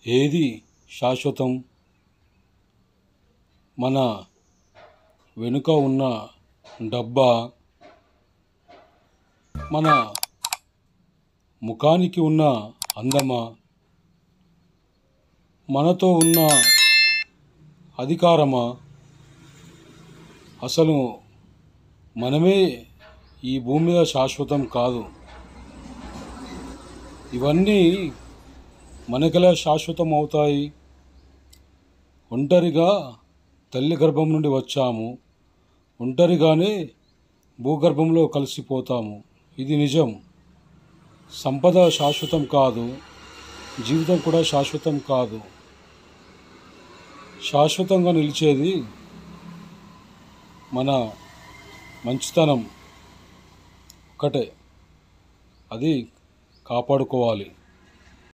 ఏది శాశ్వతం? మన వెనుక ఉన్న డబ్బా, మన ముఖానికి ఉన్న అందమా, మనతో ఉన్న అధికారమా? అసలు మనమే ఈ భూమి మీద శాశ్వతం కాదు. ఇవన్నీ మనకెలా శాశ్వతం అవుతాయి? ఒంటరిగా తల్లి గర్భం నుండి వచ్చాము, ఒంటరిగానే భూగర్భంలో కలిసిపోతాము. ఇది నిజం. సంపద శాశ్వతం కాదు, జీవితం కూడా శాశ్వతం కాదు. శాశ్వతంగా నిలిచేది మన మంచితనం ఒక్కటే. అది కాపాడుకోవాలి.